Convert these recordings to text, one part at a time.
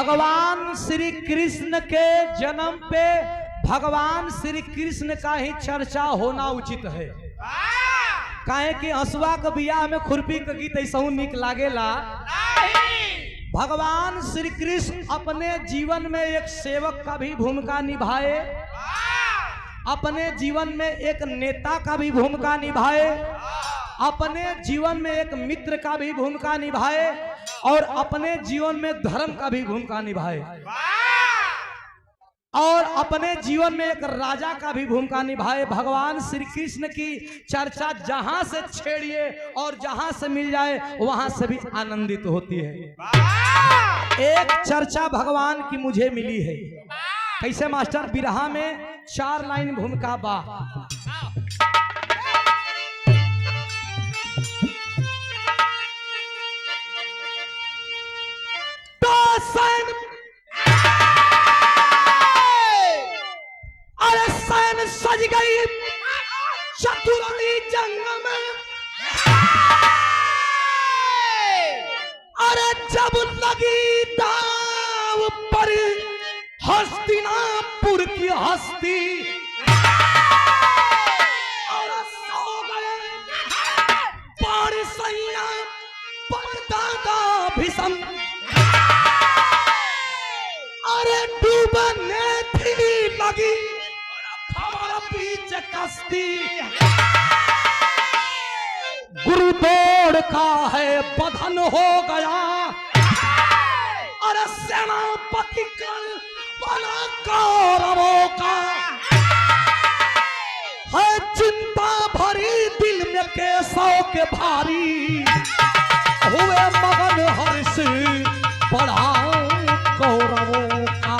भगवान श्री कृष्ण के जन्म पे भगवान श्री कृष्ण का ही चर्चा होना उचित है। काहे कि हंसुआ के बियाह में खुरपी के गीत ऐसा निक लागेला। भगवान श्री कृष्ण अपने जीवन में एक सेवक का भी भूमिका निभाए, अपने जीवन में एक नेता का भी भूमिका निभाए, अपने जीवन में एक मित्र का भी भूमिका निभाए और अपने जीवन में धर्म का भी भूमिका निभाए और अपने जीवन में एक राजा का भी भूमिका निभाए। भगवान श्री कृष्ण की चर्चा जहां से छेड़िए और जहां से मिल जाए वहां से भी आनंदित होती है। एक चर्चा भगवान की मुझे मिली है। कैसे मास्टर? बिरहा में 4 लाइन भूमिका बा। अरे सैन सज गई चतुरनी जंग में, अरे जब लगी दाव पर हस्तिनापुर की हस्ती, और सो गए पारसैया पर दादा भीषम, अरे डूबने थी लगी हमारा बीच कश्ती, गुरु दौड़ का है बधन हो गया, अरे सेनापति कल बना कौरवों का, है चिंता भरी दिल में केसों के भारी, हुए मगन हर्ष बढ़ा कौरवों का।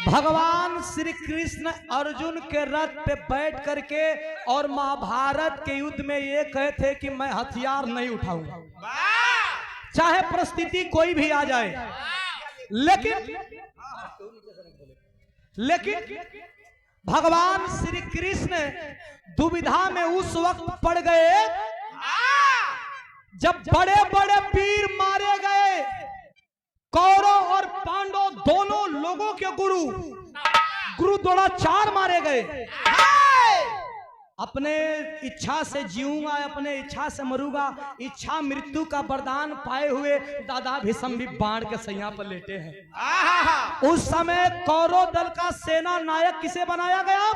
भगवान श्री कृष्ण अर्जुन के रथ पे बैठ करके और महाभारत के युद्ध में ये कहे थे कि मैं हथियार नहीं उठाऊंगा, चाहे परिस्थिति कोई भी आ जाए। लेकिन भगवान श्री कृष्ण दुविधा में उस वक्त पड़ गए जब बड़े बड़े वीर मारे गए। कौरव और पांडव दोनों लोगों के गुरु द्रोणाचार्य मारे गए। अपने इच्छा से जीऊंगा, अपने इच्छा से मरूंगा, इच्छा मृत्यु का वरदान पाए हुए दादा भीष्म भी बाण के सैया पर लेटे हैं। उस समय कौरव दल का सेना नायक किसे बनाया गया?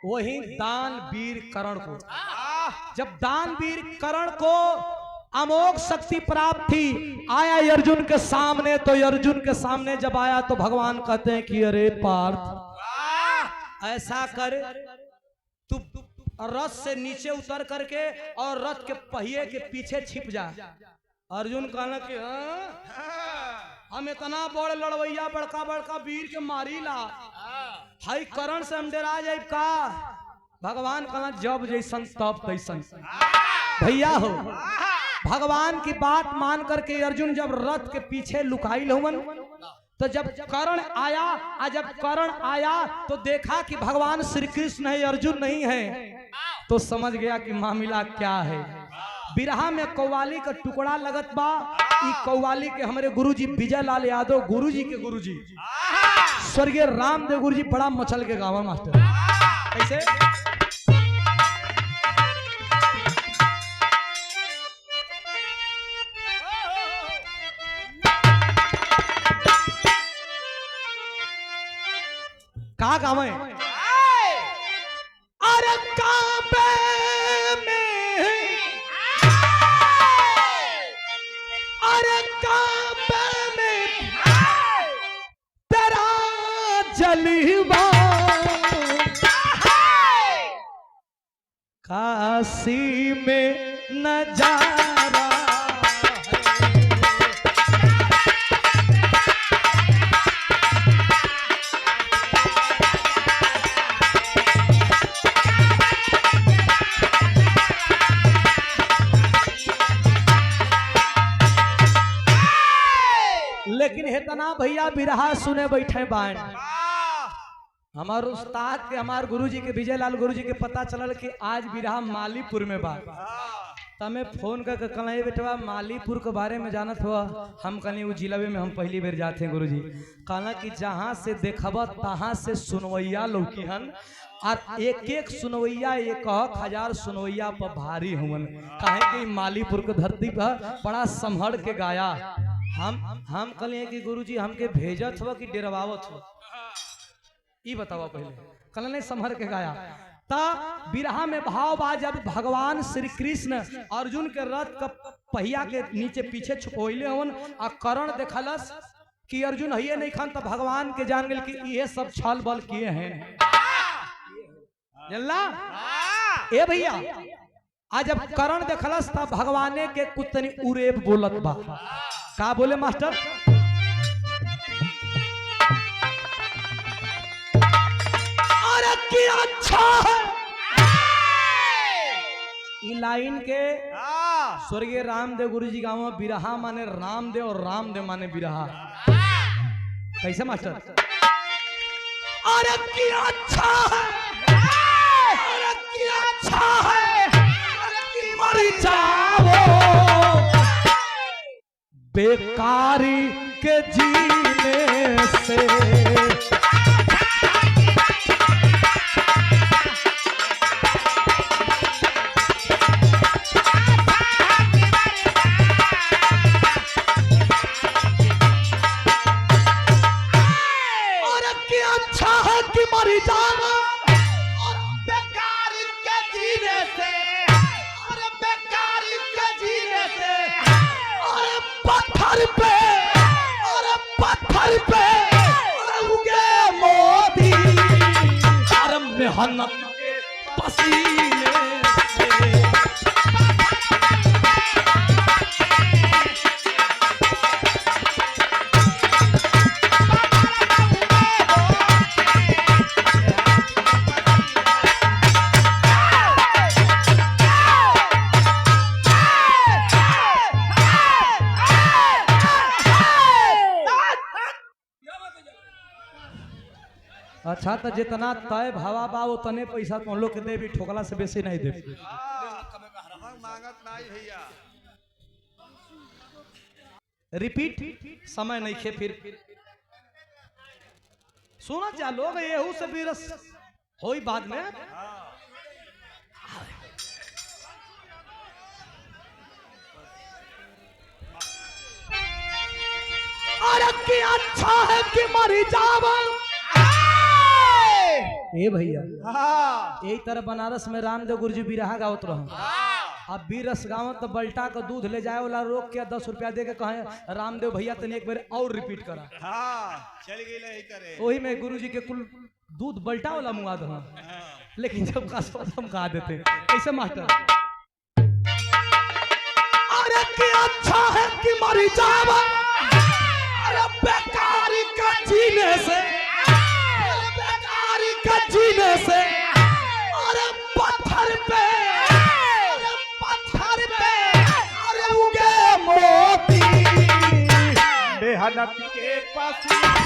वही दानवीर कर्ण को। जब दानवीर कर्ण को अमोघ शक्ति प्राप्त थी, आया अर्जुन के सामने, तो अर्जुन के सामने जब आया तो भगवान कहते हैं कि अरे पार्थ, ऐसा कर तू रथ से नीचे उतर करके और रथ के पहिए के पीछे छिप जा। अर्जुन कहना कि हम इतना बड़ लड़वैया बड़का बड़का वीर के मारी ला, हाई करण से हम डरा जाए का? भगवान कहना जब जैसन तब तैसन। भैया हो, भगवान की बात मान करके अर्जुन जब रथ के पीछे लुकाई लहुमन, तो जब कर्ण आया तो देखा कि भगवान श्री कृष्ण है, अर्जुन नहीं है, तो समझ गया कि मामला क्या है। बिरहा में कव्वाली का टुकड़ा लगत बा। ई कव्वाली के हमारे गुरुजी विजय लाल यादव गुरुजी के गुरुजी स्वर्गीय रामदेव गुरुजी बड़ा मचल के गावा मास्टर। कैसे? कहा गावे? अरे काबे में, अरे काबे में तेरा जलवा, काशी में नजारा, लेकिन इतना जितना भैया बिरहा सुने बैठे बाण हमार उस्ताद के हमार गुरुजी के विजय लाल गुरुजी के पता चलल कि आज बिरहा मालीपुर में बा तमें फोन करके कहला बेटवा मालीपुर के बारे में जानत हुआ हम कहली वो जिले में हम पहली बार जाते हैं गुरुजी कहला कि जहाँ से देखब तहाँ से सुनवैया लौकी हन और एक एक सुनवैया 1000 सुनवैया पर भारी हुवन काहे कि मालीपुर के धरती पर बड़ा संभल के गाया हम कहलिए कि गुरुजी हमके भेजत हुआ कि डेरवावत हुआ ई बतावा पहले कहला नहीं संभल के गाया ता बिरहा में भाव बा जब भगवान श्री कृष्ण अर्जुन के रथ का पहिया के नीचे पीछे छुपोइले हवन आ करण देखलस कि अर्जुन हइये नहीं खान तब भगवान के जान गेल कि ये सब छल बल किए हैं जल्ला ए भैया आज जब करण देखलस तब भगवाने के कुतनी उरेब बोलत बा का बोले मास्टर अरे क्या अच्छा है ई लाइन के स्वर्गीय रामदेव गुरुजी गाँव में बिरहा माने रामदेव और रामदेव माने बिरहा कैसे मास्टर अरे क्या अच्छा है अरे क्या अच्छा है अरे मर जाओ बेकारी के जीने से मेहनत के पसीने से अच्छा तो जितना तय भावा बा उतने पैसा तो लोग के दे भी ठोकला से बेसी नहीं दे रिपीट समय नहीं खे फिर सुना चाह लोग येहू से भी रस हो बाद में अरे क्या अच्छा है कि मरी जावा ए भैया यही तरह बनारस में रामदेव गुरुजी बिरहा गावत रहा अब बीरस गाँव तो बल्टा का दूध ले जाए वाला रोक के 10 रुपया दे के कहे रामदेव भैया तने एक बार और रिपीट करा चल गई वही में गुरुजी के कुल दूध बल्टा वाला मुआ दो लेकिन जब का हम कहा देते कैसे मास्टर अरे क्या अच्छा है कि मरी जावा अरे बेकारी का जीने से जीने से अरे पत्थर पे अरे उगे मोती मेहनत के पसीने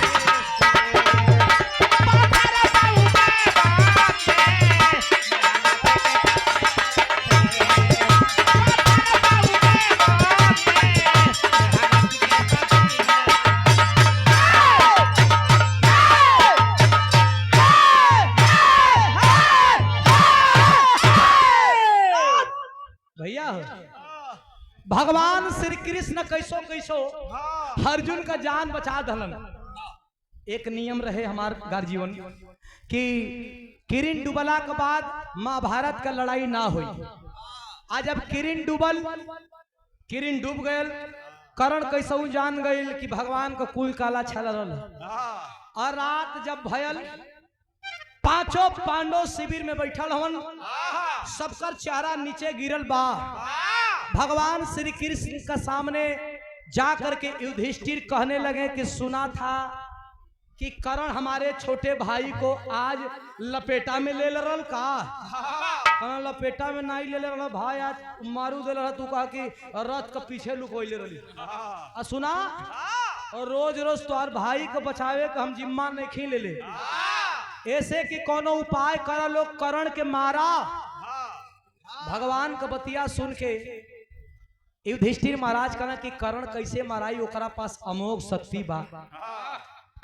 भैया भगवान श्री कृष्ण कैसो कैसो अर्जुन का जान बचा दलन। एक नियम रहे हमार गार्जीवन कि किरण डूबला के बाद महाभारत का लड़ाई ना हुई। आज जब किरण डूब गए करण कैसो जान गए कि भगवान का कुल काला छल और रात जब भयल पांचों पांडव शिविर में बैठल हवन सबकर चेहरा नीचे गिरल बा। भगवान श्री कृष्ण का सामने जा करके युधिष्ठिर कहने लगे कि सुना था कि करण हमारे छोटे भाई को आज लपेटा में ले रहा का। करण लपेटा में नहीं ले रहा भाई आज मारू दे रहा तू कहा कि रथ का पीछे लुकोई ले रही सुना और रोज रोज तोहर भाई को बचावे के हम जिम्मा नहीं ले ले, ऐसे कि कोनो उपाय कर लोग करण के मारा। भगवान का बतिया सुन के युधिष्ठिर महाराज कहना कि करण कैसे माराई, ओकरा पास अमोघ शक्ति बा।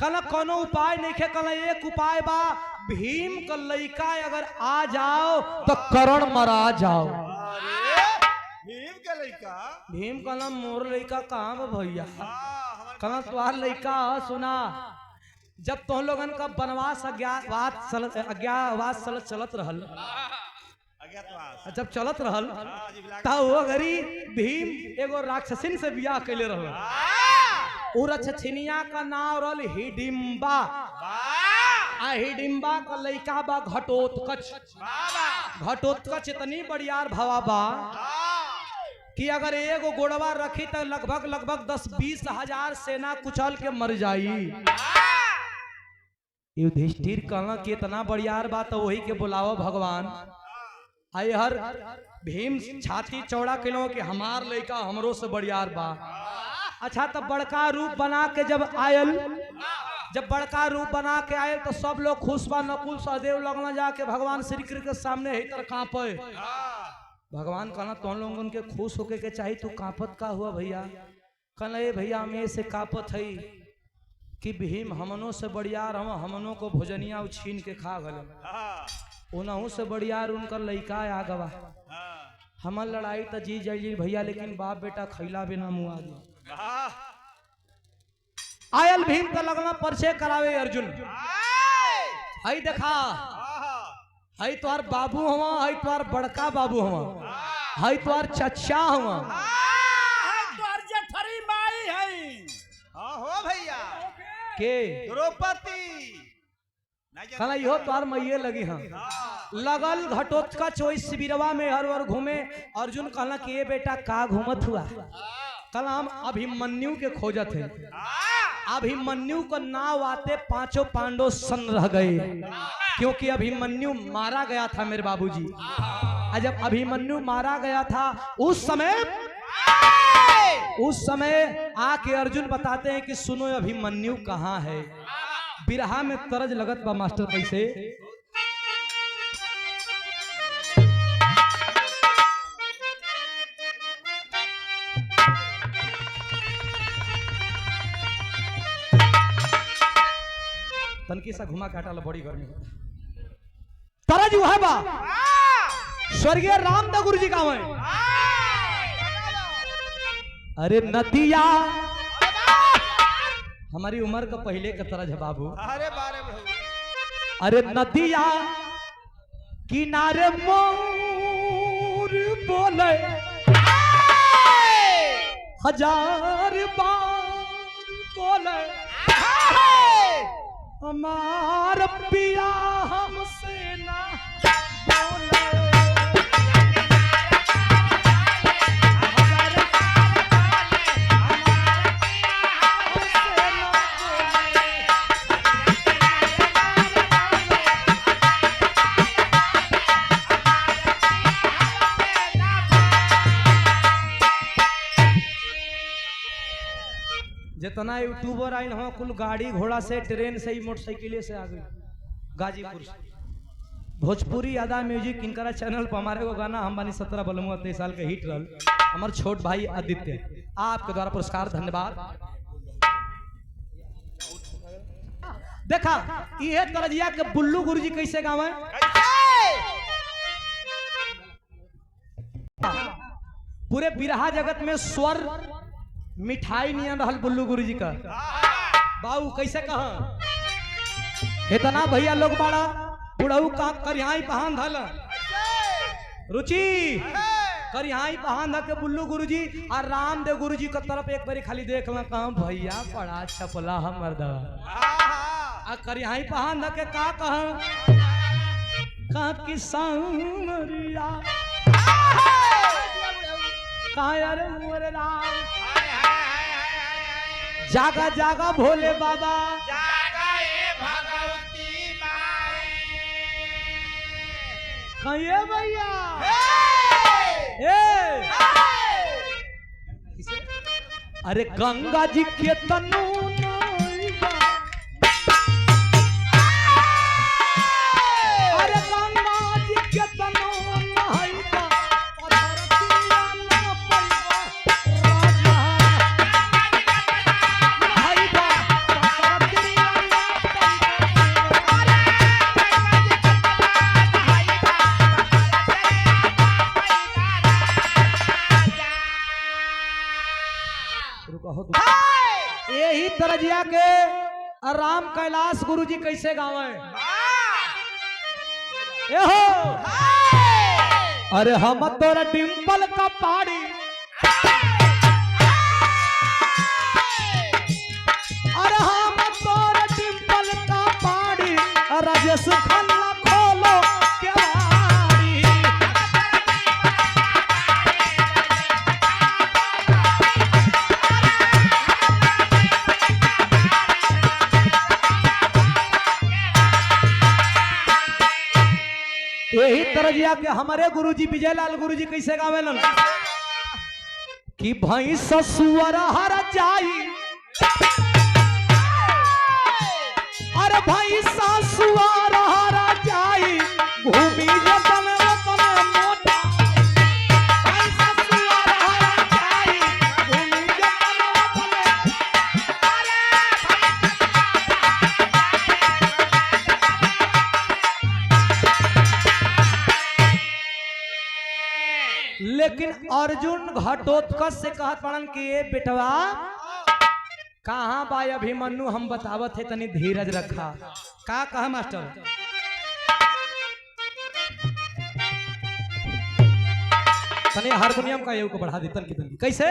कहना कोनो उपाय नहीं खे, कहना एक उपाय बा, भीम का लइका अगर आ जाओ तो करण मरा जाओ। भीम का लइका? भीम कहना मोर लइका कहाँ बा भैया? कहना तुम्हार लइका सुना, जब तुम लोगन का वनवास अज्ञातवास चलत रहल, जब चलत रहल तब वो घरी भीम एगो राक्षसिन से बियाह कैले रहल। उ राक्षसिनिया का नाम रहल हिडिंबा। आ हिडिंबा का लइका बा घटोत्कच। घटोत्कच इतनी बड़ियार भवा बा कि अगर एगो गोड़वा रखी तो लगभग 10-20 हजार सेना कुचल के मर जाई। युधिष्ठिर कहना कि इतना बड़ियार बात, वही के बुलाओ भगवान। आई हर भीम छाती चौड़ा किलो कि हमार लइका हमरो से बड़ियार बा। अच्छा, तब बड़का रूप बना के जब आयल, जब बड़का रूप बना के आयल तो सब लोग खुश बा। नकुल सहदेव लगना जाके भगवान श्री कृष्ण के सामने ही तर कांपे। भगवान कहना तुम लोगों के खुश होके के चाहिए, तू कांपत का हुआ भैया? कहना ए भैया मैं से कांपत है कि भीम हमनों से बड़ियार हमनों को भोजनिया छीन के खा गए, उनहू से बड़ियार उनकर लइका आ गवा। हमर लड़ाई तो जी जाइए भैया, लेकिन बाप बेटा खैला बिना मुआ दी। आयल भीम का लगना परिचय करावे अर्जुन। हई देखा, हई तोहार बाबू हवा, हई तोहार बड़का बाबू हवा, हई तोहार चचा हवा, तोहार जेठरी माई है। हो भैया के द्रौपदी। कहना यो तोहार मैये लगी हम। लगल घटोत्कच ओई शिविरवा में हर वर घूमे। अर्जुन कहना कि ये बेटा का घूमत हुआ? कहना हम अभिमन्यु के खोजत है। अभिमन्यु को नाव आते पांचों पांडव सन रह गए, क्योंकि अभिमन्यु मारा गया था मेरे बाबूजी। जब अभिमन्यु मारा गया था उस समय आके अर्जुन बताते हैं कि सुनो अभिमन्यु कहाँ है। बिरहा में तरज लगत बा मास्टर कैसे? तनकी सा घुमा काटा ला, बड़ी गर्मी होता। तरज वह बा स्वर्गीय रामदा गुरु जी का है। अरे नदिया हमारी उम्र का पहले का तरज है बाबू। अरे नदिया किनारे मोर बोले हजार बार बोले, हमार पिया हमसे ना बोले। जितना यूट्यूबर आइन हो कुल गाड़ी घोड़ा से, ट्रेन से ही, मोटरसाइकिल से आ गई। गाजीपुर से भोजपुरी यादा म्यूजिक इनकरा चैनल पर हमारे को गाना हम बानी 17 बलमुआ 23 साल के हिट रहल। हमारे छोट भाई आदित्य आपके द्वारा पुरस्कार, धन्यवाद। देखा ये तरजिया के बुल्लू गुरुजी कैसे गावे। पूरे बिरहा जगत में स्वर मिठाई नहीं रहल बुल्लू गुरुजी का। बाबू कैसे कहा इतना भैया लोग बड़ा बुढ़ऊ का करिहाई पहान धल रुचि करिहाई पहान धल के बुल्लू गुरुजी और रामदेव गुरुजी की तरफ एक बारी खाली देख ला, कहा भैया बड़ा चपला हम मर्दा। करिहाई पहान धल के का कहा कि सांवरिया कायर मोर राम, जागा जागा भोले बाबा, जागा ए भगवती माई। कहिए भैया अरे गंगा जी के तनु तरजिया के राम कैलाश गुरुजी कैसे गावे? ए हो अरे हम तोरा डिंपल का पाड़ी, अरे हम तोरा डिंपल का पाड़ी, राजेश खन्ना खोलो केवाड़ी। यही तरजिया के हमारे गुरुजी विजयलाल गुरुजी कैसे गावेलन कि भैंस सुअर हर जाई, अरे भैंस सुअर हर जाई, घूमी जतन रतन मोटा, भैंस सुअर हर जाई, घूमी जतन रतन। लेकिन अर्जुन घटोत्कच से कहत पड़न कि ये बेटवा कहाँ बा अभिमन्यु, हम बतावत है तनी धीरज रखा। का कहा मास्टर? तनी हारमोनियम का को बढ़ा देतन की तनी कैसे?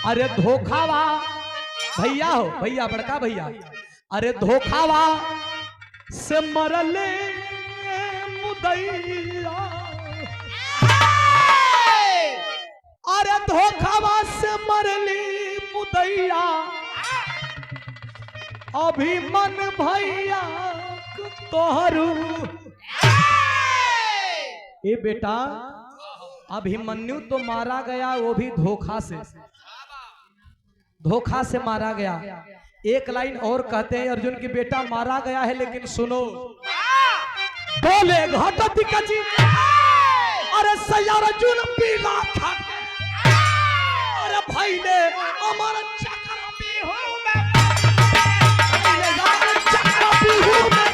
अरे धोखावा भैया हो, भैया बड़का भैया, अरे धोखावा से मरले मुदैया, अरे धोखावा से मरली मुदैया, अभिमन भैया तोहरू। ए बेटा अभिमन्यु तो मारा गया, वो भी धोखा से, धोखा से मारा गया। एक लाइन और कहते हैं अर्जुन की बेटा मारा गया है, लेकिन सुनो बोले घटोत्कच, अरे सैया अर्जुन पीला खा, अरे भाई ने हमारा चक्र बिहू में, चक्र बिहू में,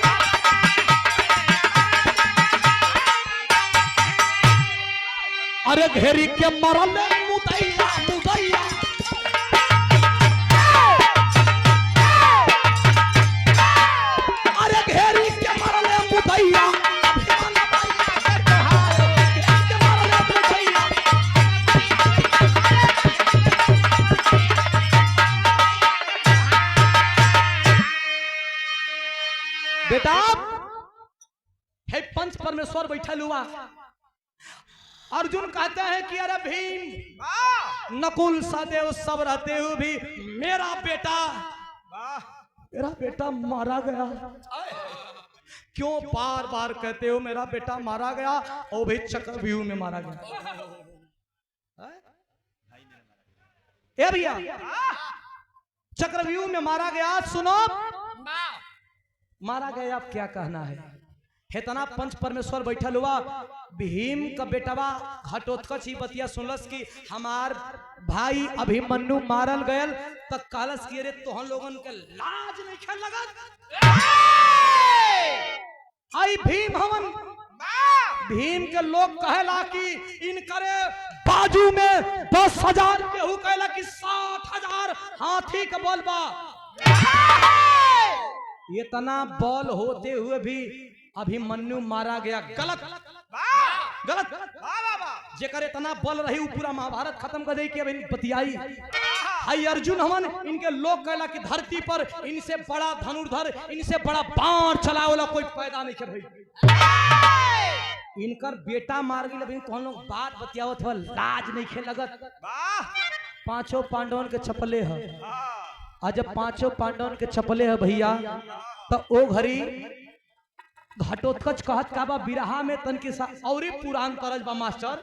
अरे घेरी के मरल मुदैया मुदैया, अरे घेरी के मरल मुदैया, बेटा हे पंच परमेश्वर बैठल हुआ। अर्जुन कहते हैं कि अरे भीम नकुल सहदेव सब रहते हुए भी मेरा बेटा मारा गया क्यों? बार बार कहते हो मेरा बेटा मारा गया, और भी चक्रव्यूह में मारा गया। ए भैया चक्रव्यूह में मारा गया, सुनो मारा गया, अब क्या कहना है? हेतना पंच परमेश्वर बैठल हुआ। भीम का बेटवा घटोत्कच ही बतिया सुनलस कि हमार भाई अभिमन्यु मारल गयल, तक कहलस कि अरे तोहन लोगन के लाज नहीं खेल लगत। आई भीम हवन, भीम के लोग कहला कि इनकरे बाजू में 10,000 केहू कहला कि 60,000 हाथी का बल बा। इतना बल होते हुए भी अभिमन्यु मारा गया, गलत गलत। जेकर इतना बल रही वो पूरा महाभारत खत्म कर दे कि अब बतियाई। हाई अर्जुन हमन, इनके लोग कहला कि धरती पर इनसे बड़ा धनुर्धर, इनसे बड़ा बाण चलावे वाला कोई पैदा नहीं कर भाई। इनकर बेटा मार गई, लेकिन कौन लोग बात बतियावत हो, लाज नहीं खे लगत। पांचों पांडवन के छपले है, और जब पांचों पांडवन के छपले है भैया, तो ओ घड़ी घटोत्कच कहत का बा बिरहा में तन के साथ और पुरान तरज बा मास्टर।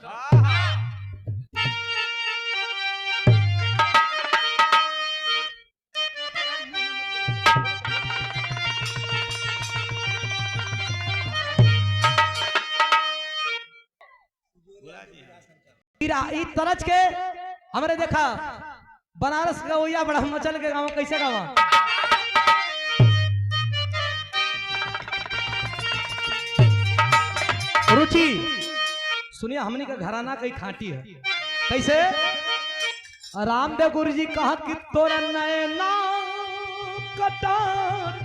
तरज के हमरे देखा बनारस का ओया बड़ा मचल के गाँव कैसे गाँव रुचि सुनिए, हमने का घराना कई खाटी है। कैसे? रामदेव गुरु जी कहा कि तोरा नैना कटार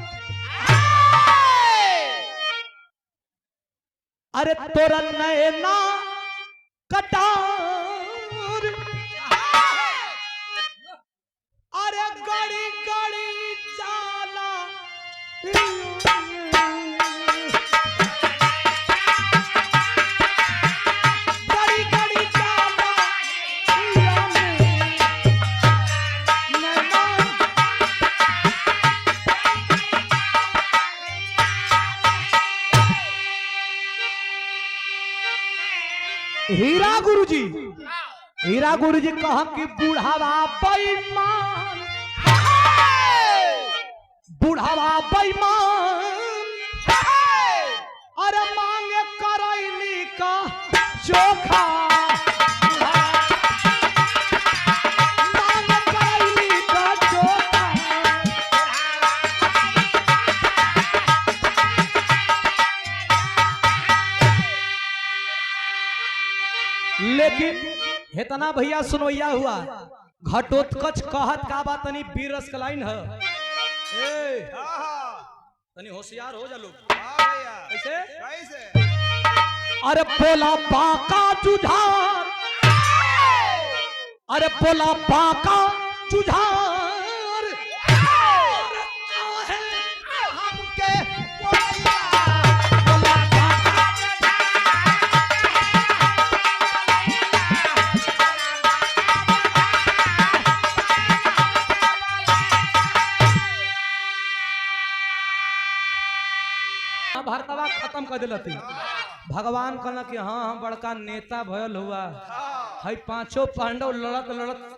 अरे तोरा नैना कटार अरे गड़ी गड़ी जाला गड़ी गड़ी जाला नैना हीरा गुरुजी कहा कि बूढ़ावा बेईमान बूढ़ावा बेईमान अरे मांगे करैली का चोखा मांगे करैली का चोखा लेकिन हेतना भैया सुनवैया हुआ घटोत्कच कहत का बात तनी बीरस कलाइन है ए तनी होशियार हो जा लोग कैसे कैसे अरे पोला बाका जुझार अरे पोला बाका जुझार अरे काहे हमके पोला बाका भारतवा खत्म कर दिलती भगवान कहला कि हाँ हम बड़का नेता भयल हुआ है पांचों पांडव लड़त लड़त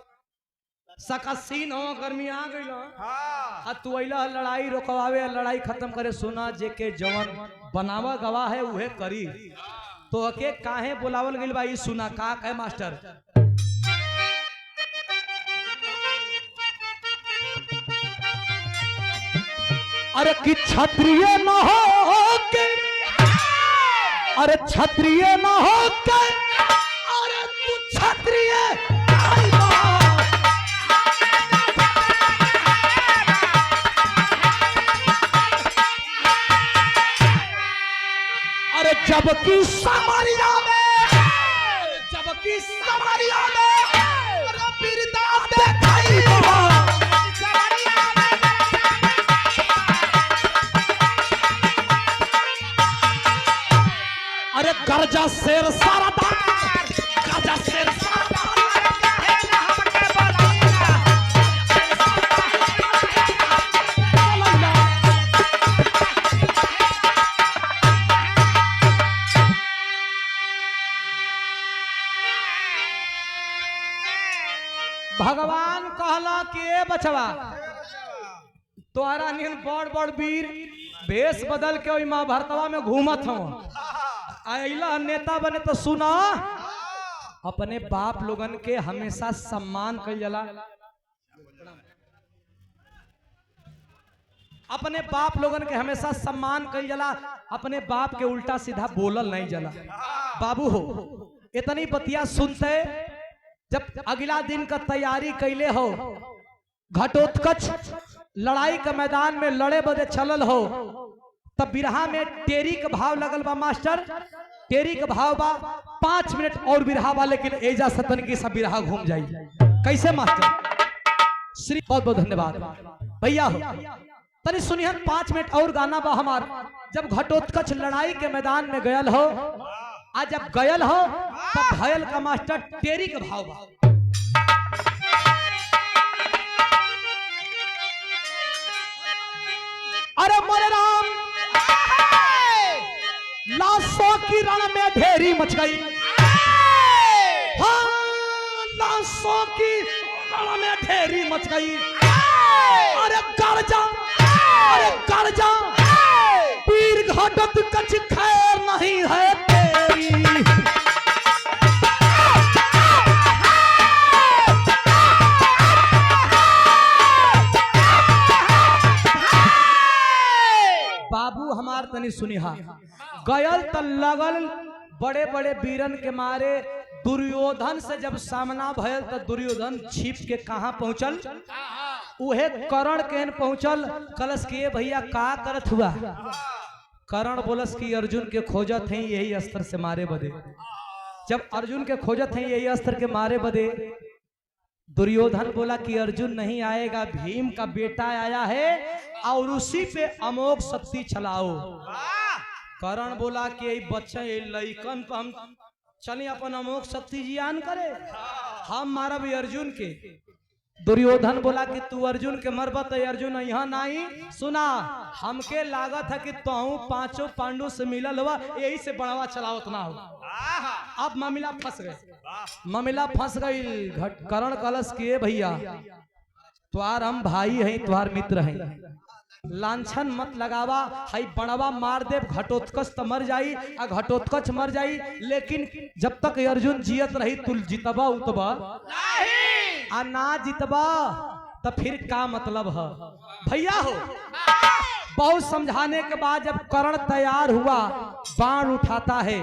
सकसीन हो गर्मी आ गई आ तू अइला लड़ाई रोकवावे लड़ाई खत्म करे सुना जे के जवन बनावा गवाह है उहे करी तो के काहे बुलावल गइल बा ई सुना का कहे मास्टर अरे कि क्षत्रिय न हो के अरे क्षत्रिय न हो के अरे तू क्षत्रिय अरे जबकि समरिया में अरे वीरता दिखाई अरे कर्जा शेर सारा कर्जा शेर भगवान कहला कि ए बचवा तोहरा निहन बड़ बड़ वीर भेष बदल के ओई महाभारतवा में घूमत हूँ आइला नेता बने तो सुना अपने बाप लोगन के हमेशा सम्मान कइल जाला अपने बाप लोगन के हमेशा सम्मान कइल जाला अपने बाप के उल्टा सीधा बोलल नहीं जाला बाबू हो इतनी बतिया सुनते जब अगला दिन का तैयारी कैले हो घटोत्कच लड़ाई के मैदान में लड़े बदे चलल हो तब बिरहा में टेरी का भाव लगल बा मास्टर टेरी का भाव बा 5 मिनट और बिरहा बा लेकिन एजा सतन की सब बिरहा घूम जाई कैसे मास्टर श्री बहुत बहुत धन्यवाद भैया हो तनी सुनिहन 5 मिनट और गाना बा हमार जब घटोत्कच लड़ाई के मैदान में गयल हो आज जब गयल हो तब घायल का मास्टर टेरी का भाव बा अरे मोरे राम लाशों की रण में ढेरी मच गई हाँ लाशों की रण में ढेरी मच गई अरे कर्जा पीर घटोत्कच खैर नहीं है तेरी बाबू हमार तनी सुनिहा गयल त लगल बड़े बड़े वीरन के मारे दुर्योधन से जब सामना भयल तो दुर्योधन छिप के कहां पहुंचल उहे करण केन पहुंचल कलश के भैया का करत हुआ। करण बोलस कि अर्जुन के खोजत हैं यही अस्त्र से मारे बदे। जब अर्जुन के खोजत हैं यही अस्त्र के मारे बदे, दुर्योधन बोला कि अर्जुन नहीं आएगा, भीम का बेटा आया है और उसी पे अमोघ शक्ति चलाओ। करण बोला कि यही बच्चा ये लइकन पर हम चलिए अपन अमोघ शक्ति जियान करे, हम मारा भी अर्जुन के। दुर्योधन बोला कि तू अर्जुन के मरबत है, अर्जुन यहाँ नहीं सुना, हमके लागत है कि तू पांचों पांडु से मिलल हुआ यही से बढ़ावा चलावत ना हो। अब मामला फंस गए, मामला फंस गई। करण कलश किए भैया तुहार हम भाई हैं, तुहार मित्र हैं, लांछन मत लगावा, हाई बड़वा मार दे, घटोत्कच तो मर जाई, घटोत्कच मर जाई, लेकिन जब तक अर्जुन जियत रही तू जितबा उतबा आ ना जितबा तो फिर का मतलब है भैया हो। बहुत समझाने के बाद जब कर्ण तैयार हुआ, बाण उठाता है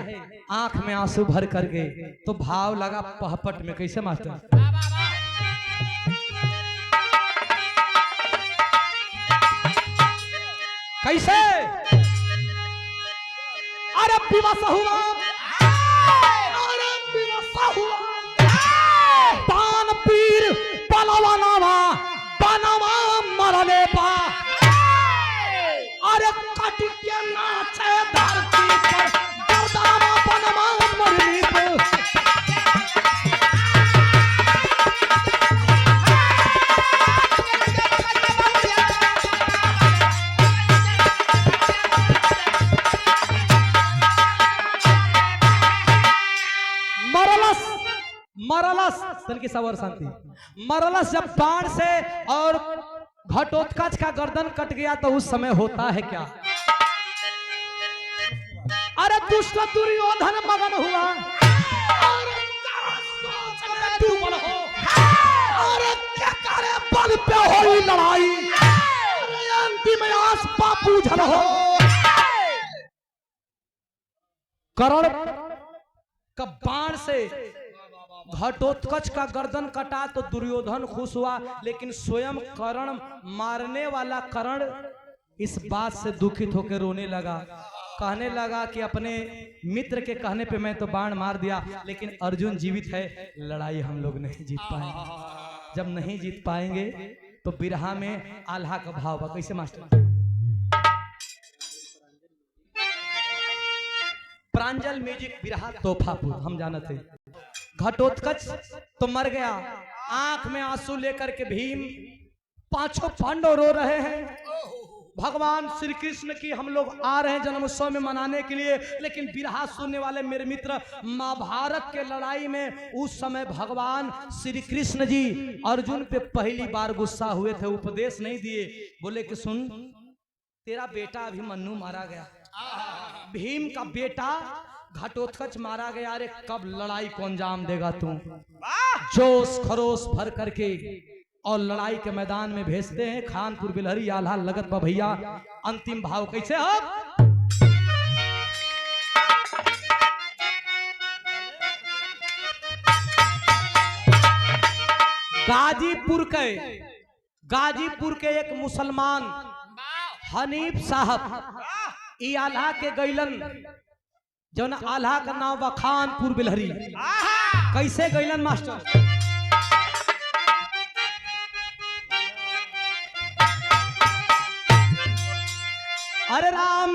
आंख में आंसू भर करके, तो भाव लगा पहपट में। कैसे मास्टर? कैसे? अरे विवश हुआ, अरे विवश हुआ, तान पीर पलवनवा बनवा मरले बा, अरे कट के नाचे धरती पर गर्दनवा बनवा मरली बा। मरलस तन की सवर शांति, मरलस जब बाण से और घटोत्कच का गर्दन कट गया तो उस समय होता है क्या? अरे दुष्ट दुर्योधन मगन हुआ, अरे क्या करे बल पे होई लड़ाई, अंतिम आस बापू झल हो। कर्ण का बाण से घटोत्कच का गर्दन कटा तो दुर्योधन खुश हुआ, लेकिन स्वयं कर्ण मारने वाला कर्ण इस बात से दुखित होकर रोने लगा, कहने लगा कि अपने मित्र के कहने पे मैं तो बाण मार दिया, लेकिन अर्जुन जीवित है, लड़ाई हम लोग नहीं जीत पाएंगे। जब नहीं जीत पाएंगे तो बिरहा में आल्हा का भाव बा। कैसे मास्टर? प्रांजल म्यूजिक बिरहा तोहफापुर हम जानते हैं। घटोत्कच तो मर गया, आंख में आंसू लेकर के भीम पांचों पांडव रो रहे हैं। भगवान श्री कृष्ण की हम लोग आ रहे हैं जन्मोत्सव में मनाने के लिए, लेकिन बिरहा सुनने वाले मेरे मित्र, महाभारत के लड़ाई में उस समय भगवान श्री कृष्ण जी अर्जुन पे पहली बार गुस्सा हुए थे, उपदेश नहीं दिए, बोले कि सुन तेरा बेटा अभिमन्यु मारा गया, भीम का बेटा घटोत्कच मारा गया, अरे कब लड़ाई को अंजाम देगा तू? जोश खरोश भर करके और लड़ाई के मैदान में भेजते हैं। खानपुर बिलहरी आल्हा लगत बा भैया। अंतिम भाव कैसे हो? गाजीपुर के एक मुसलमान हनीफ साहब ई आल्हा के गैलन, जौन आल्हा का नाम बा खानपुर बिलहरी। कैसे गैलन मास्टर? अरे राम,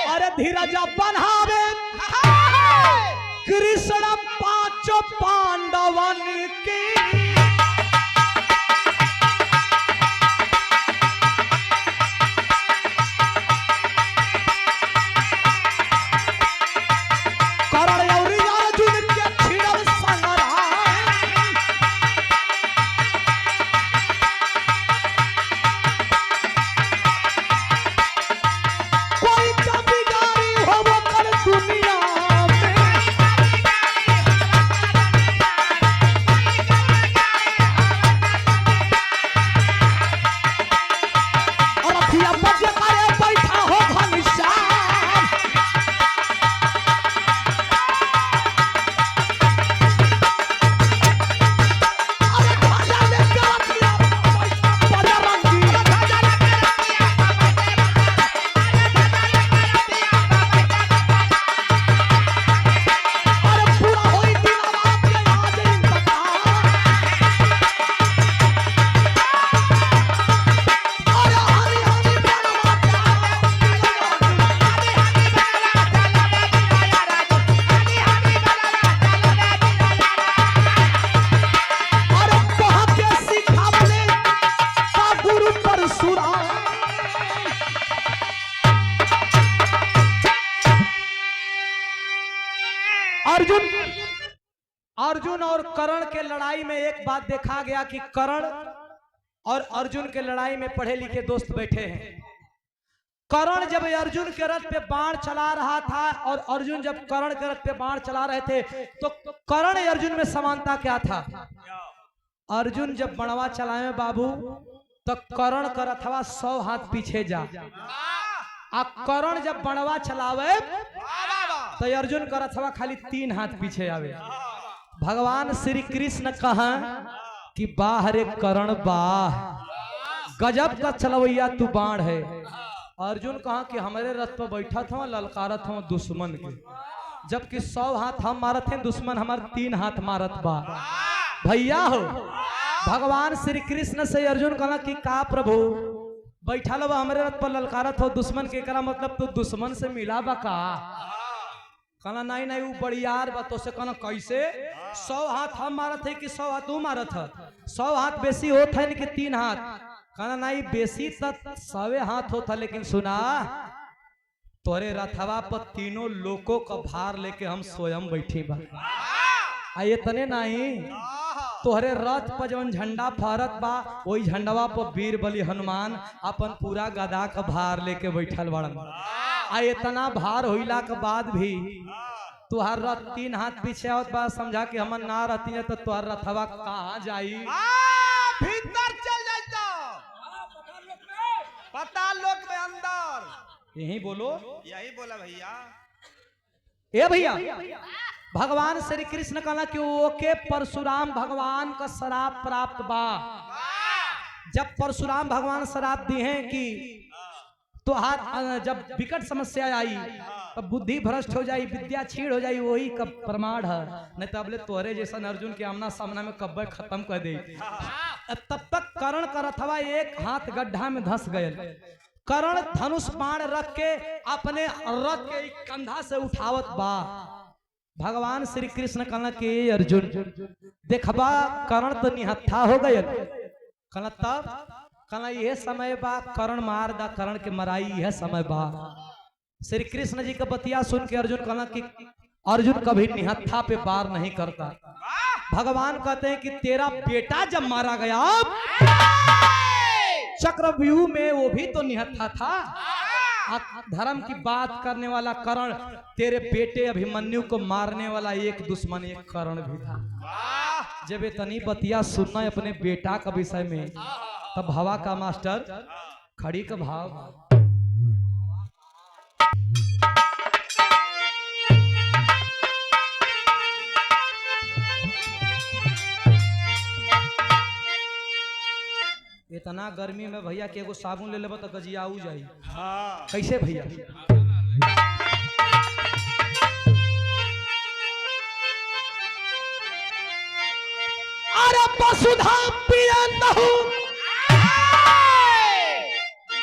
अरे धीरज बन्हावे कृष्ण पांचों पांडवन की, अर्जुन और कर्ण के लड़ाई में एक बात देखा गया कि कर्ण और अर्जुन के लड़ाई में पढ़े लिखे दोस्त बैठे हैं। कर्ण जब अर्जुन के रथ पे बाण चला रहा था और अर्जुन जब कर्ण के रथ पे बाण चला रहे थे तो कर्ण अर्जुन में समानता क्या था? अर्जुन जब बणवा चलाए बाबू तो कर्ण का रथवा 100 हाथ पीछे जा, कर्ण जब बणवा चलावे तो अर्जुन का रथवा खाली 3 हाथ पीछे आवे। भगवान श्री कृष्ण कहा कि बाह रे कर्ण बाह, गजब का चलवैया तू बाण है। अर्जुन कहा कि हमारे रथ पर बैठा था ललकारत था दुश्मन के, जबकि 100 हाथ हम मारत हैं, दुश्मन हमारे 3 हाथ मारत बा। भैया हो भगवान श्री कृष्ण से अर्जुन कहा कि का प्रभु बैठा लो हमारे रथ पर ललकारत हो दुश्मन के, करा मतलब तू दुश्मन से मिला बा का? कहना नहीं नहीं वो बड़ियार बा। तो से कहना कैसे? 100 हाथ हम मारत है कि 100 हाथ तू मारत है? 100 हाथ बेसी होता है कि 3 हाथ? कहना नहीं बेसी तक 100 हाथ होता, लेकिन सुना तोरे रथवा पर 3 लोगों का भार लेके हम स्वयं बैठी बा। आइए तने नहीं तोहरे रथ पर जवन झंडा फहरत बा वही झंडवा पर वीर बलि हनुमान अपन पूरा गदा का भार लेके बैठल बड़न। आ इतना भार होइला के बाद भी तुहार रथ 3 हाथ पीछे आवत बा, समझा कि हमन ना रहती है तो तुहार रथवा कहाँ जाई? भीतर चल जाता पाताल लोक में अंदर। यही बोलो, यही बोला भैया। ए भैया भगवान श्री कृष्ण कहना कि ओके परशुराम भगवान का श्राप प्राप्त बा। जब परशुराम भगवान श्राप दी हैं कि तुहार जब विकट समस्या आई तब बुद्धि भ्रष्ट हो जाई, विद्या छीड़ हो जाई, वही का प्रमाण है। नहीं तो अबले तोहरे जैसा अर्जुन के आमना सामना में कब्बे खत्म कर दे। तब तक कर्ण का रथवा 1 हाथ गड्ढा में धंस गए। कर्ण धनुष बाण रख के अपने रथ के कंधा से उठावत बा। भगवान श्री कृष्ण कहना कि अर्जुन देखबा कर्ण तो निहत्था हो गए। कहना तब कहना यह समय बा कर्ण मार दा, कर्ण के मराई यह समय बा। श्री कृष्ण जी का बतिया सुन के अर्जुन कहना कि अर्जुन कभी निहत्था पे वार नहीं करता। भगवान कहते हैं कि तेरा बेटा जब मारा गया चक्रव्यूह में वो भी तो निहत्था था। धर्म की बात करने वाला कर्ण, तेरे बेटे अभिमन्यु को मारने वाला एक दुश्मन एक कर्ण भी था। जब इतनी बतिया सुनना अपने बेटा का विषय में तब हवा का मास्टर खड़ी का भाव। इतना गर्मी में भैया के एगो साबुन ले लेबा तो गजियाऊ जाई। हाँ। कैसे भैया? अरे वसुधा पिया लहू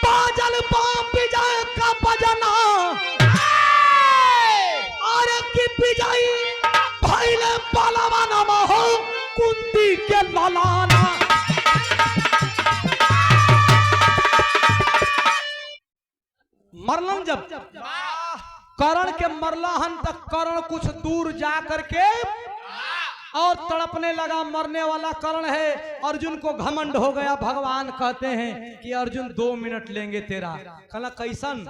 बाजल पाप विजय का बजना, अरे की विजय भैले पलवन हो कुंती के ललाना। मरलन जब कर्ण के मरलाहन तक कर्ण कुछ दूर जा करके और तड़पने लगा। मरने वाला कर्ण है। अर्जुन को घमंड हो गया। भगवान कहते हैं कि अर्जुन 2 मिनट लेंगे तेरा। कहना कैसन?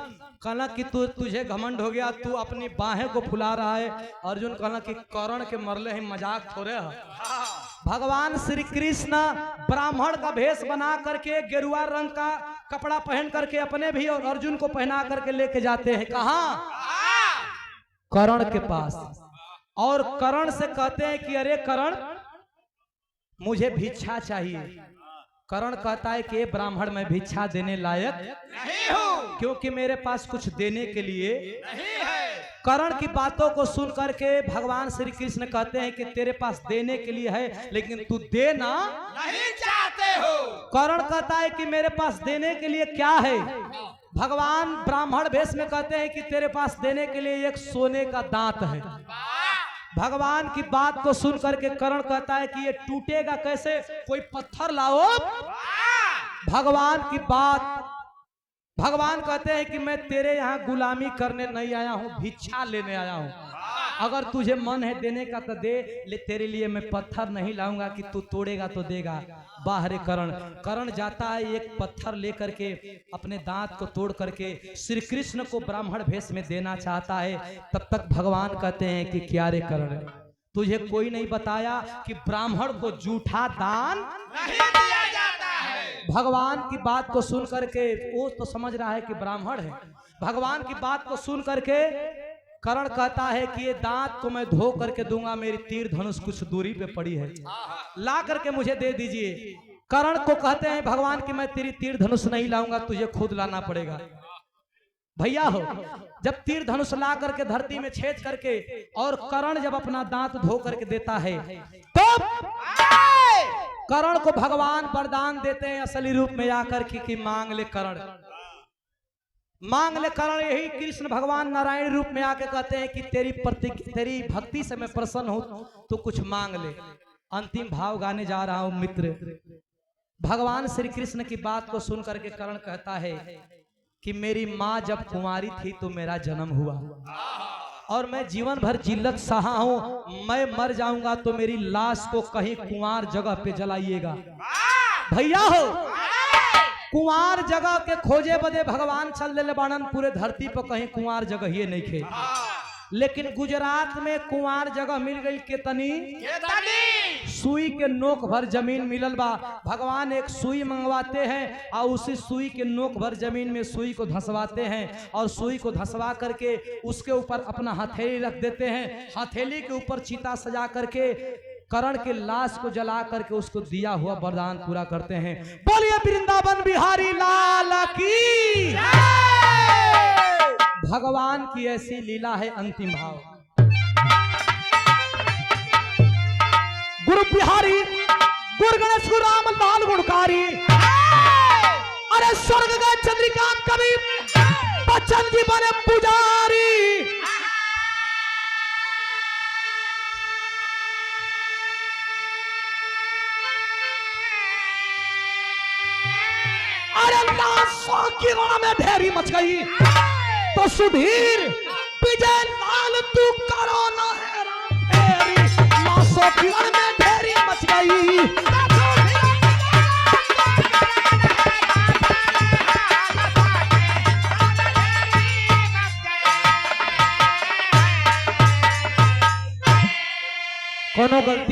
कहना कि तुझे घमंड हो गया, तू अपनी बाहें को फुला रहा है। अर्जुन कहना कि कर्ण के मरले ही मजाक थोड़े है। भगवान श्री कृष्ण ब्राह्मण का भेष बना करके गेरुआ रंग का कपड़ा पहन करके अपने भी और अर्जुन को पहना करके लेके जाते हैं। कहाँ? कर्ण के पास। और कर्ण से कहते हैं कि अरे कर्ण मुझे भिक्षा चाहिए। कर्ण कहता है कि ब्राह्मण मैं भिक्षा देने लायक नहीं हूँ, क्योंकि मेरे पास कुछ देने के लिए नहीं है। कर्ण की बातों को सुन करके भगवान श्री कृष्ण कहते हैं कि तेरे पास देने के लिए है लेकिन तू देना नहीं चाहते हो। कर्ण कहता है कि मेरे पास देने के लिए क्या है? भगवान ब्राह्मण भेष में कहते हैं कि तेरे पास देने के लिए एक सोने का दांत है। भगवान की बात को सुन करके कर्ण कहता है कि ये टूटेगा कैसे? कोई पत्थर लाओ। भगवान की बात, भगवान कहते हैं कि मैं तेरे यहाँ गुलामी करने नहीं आया हूँ, भिक्षा लेने आया हूँ। अगर तुझे मन है देने का तो दे, ले तेरे लिए मैं पत्थर नहीं लाऊंगा कि तू तोड़ेगा तो देगा। बाहर करण, करण जाता है एक पत्थर लेकर के अपने दांत को तोड़ करके श्री कृष्ण को ब्राह्मण भेष में देना चाहता है। तब तक भगवान कहते हैं कि क्या रे करण, तुझे कोई नहीं बताया कि ब्राह्मण को जूठा दान नहीं दिया जाता है। भगवान की बात को सुन करके वो तो समझ रहा है कि ब्राह्मण है। भगवान की बात को सुन करके करण कहता है कि ये दांत को मैं धो करके दूंगा, मेरी तीर धनुष कुछ दूरी पे पड़ी है, ला करके मुझे दे दीजिए। करण को कहते हैं भगवान कि मैं तेरी तीर धनुष नहीं लाऊंगा, तुझे खुद लाना पड़ेगा। भैया हो, जब तीर धनुष ला करके धरती में छेद करके और करण जब अपना दांत धो करके देता है तो करण को भगवान वरदान देते हैं असली रूप में आकर कि मांग ले करण, मांग ले करण। यही कृष्ण भगवान नारायण रूप में आके कहते हैं कि तेरी भक्ति से मैं प्रसन्न हूं, तो कुछ मांग ले। अंतिम भाव गाने जा रहा हूं मित्र। भगवान श्री कृष्ण की बात को सुन करके करण कहता है कि मेरी माँ जब कुंवारी थी तो मेरा जन्म हुआ और मैं जीवन भर जिल्लत सहा हूं, मैं मर जाऊंगा तो मेरी लाश को कहीं कुंवार जगह पे जलाइएगा। भैया हो, कुंवार जगह के खोजे बदे भगवान चल ले बाणन, पूरे धरती पर कहीं कुंवार जगह ही नहीं खे। लेकिन गुजरात में कुंवार जगह मिल गई केतनी, सुई के नोक भर जमीन मिलल बा। भगवान एक सुई मंगवाते हैं और उसी सुई के नोक भर जमीन में सुई को धंसवाते हैं और सुई को धंसवा करके उसके ऊपर अपना हथेली रख देते हैं। हथेली के ऊपर चीता सजा करके करण के लाश को जला करके उसको दिया हुआ वरदान पूरा करते हैं। बोलिए वृंदावन बिहारी लाल की। भगवान की ऐसी लीला है। अंतिम भाव गुरु बिहारी गुरु गणेश गुरु राम लाल गुणकारी। अरे स्वर्ग गए चंद्रिका कवि बच्चन जी बने पुजारी। अरे लाशों की रण में ढेरी मच गई तो सुधीर विजय लाल तू करो ना हेरी। लाशों की रण में ढेरी मच गई। कोनो गलती